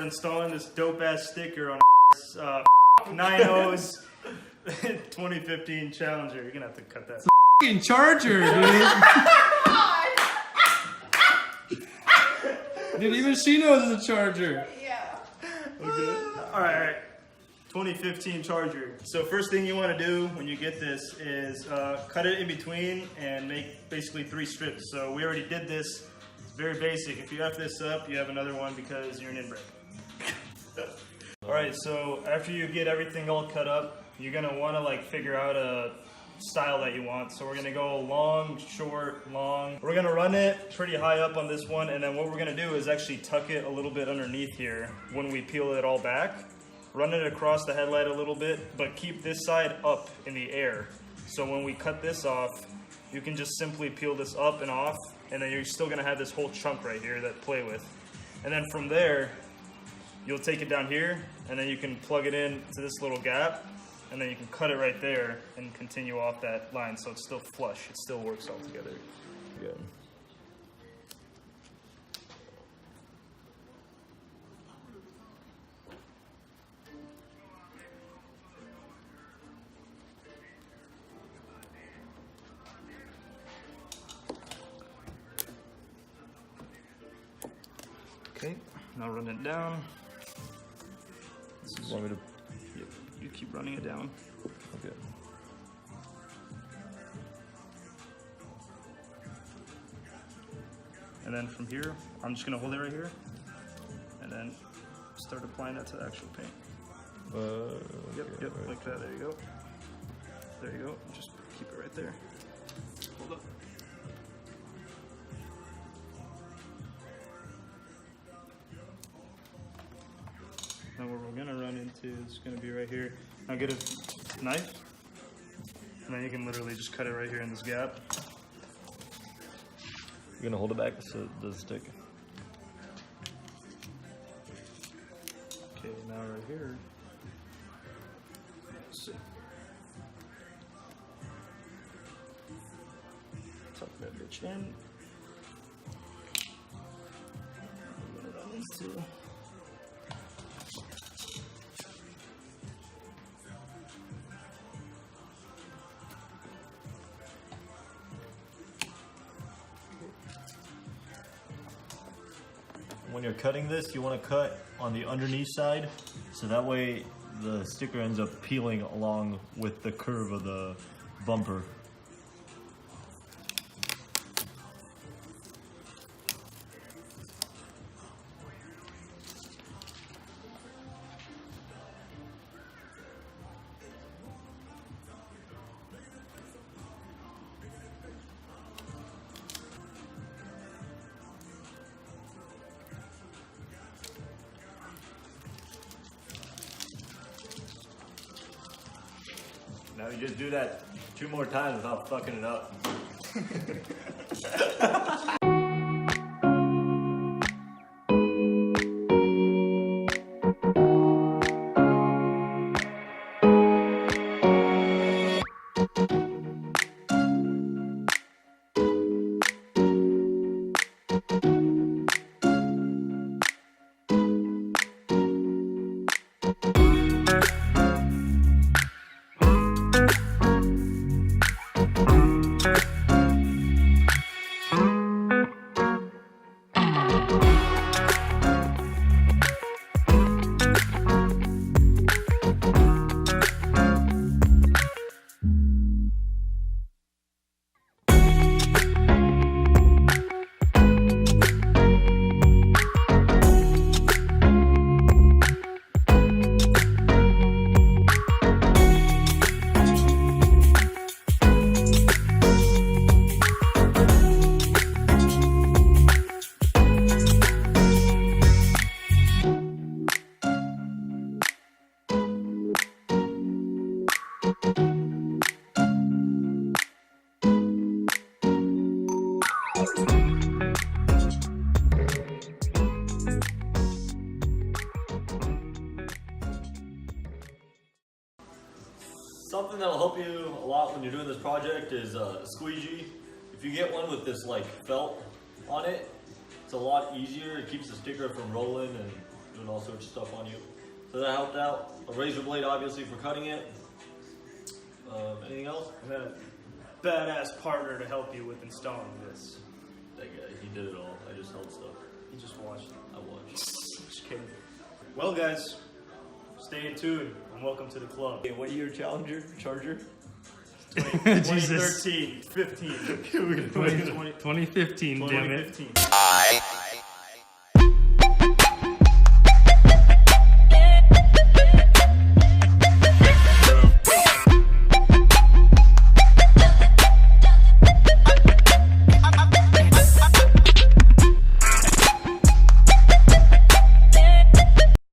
installing this dope ass sticker on 9.0's 2015 Challenger. You're gonna have to cut that. It's a fucking Charger, dude. Dude, even she knows it's a Charger. Yeah. Okay. All right. 2015 Charger. So first thing you want to do when you get this is cut it in between and make basically 3 strips. So we already did this. It's very basic. If you F this up, you have another one because you're an inbred. All right, so after you get everything all cut up, you're gonna want to like figure out a style that you want. So we're gonna go long, short, long. We're gonna run it pretty high up on this one, and then what we're gonna do is actually tuck it a little bit underneath here when we peel it all back. Run it across the headlight a little bit, but keep this side up in the air. So when we cut this off, you can just simply peel this up and off, and then you're still gonna have this whole chunk right here that play with. And then from there, you'll take it down here, and then you can plug it in to this little gap, and then you can cut it right there and continue off that line so it's still flush. It still works all together. Good. Okay, now run it down. This is, Want me to? Yep, you keep running it down. Okay. And then from here, I'm just gonna hold it right here, and then start applying that to the actual paint. Yep, right. like that. There you go. There you go. Just keep it right there. Hold up. Now what we're gonna run into is gonna be right here. Now get a knife, and then you can literally just cut it right here in this gap. You're gonna hold it back so it doesn't stick. Okay, now right here. So, tuck that bitch in. I'm gonna run into. When you're cutting this, you want to cut on the underneath side, so that way the sticker ends up peeling along with the curve of the bumper. Now you just do that 2 more times without fucking it up. Something that'll help you a lot when you're doing this project is a squeegee. If you get one with this like felt on it, it's a lot easier. It keeps the sticker from rolling and doing all sorts of stuff on you. So that helped out. A razor blade, obviously, for cutting it. Anything else? And then a badass partner to help you with installing this. That guy, he did it all. I just held stuff. You just watched. I watched. Just kidding. Well, guys, stay tuned and welcome to the club. Hey, what year Charger? 2013, 15, 2015, damn it. 2015.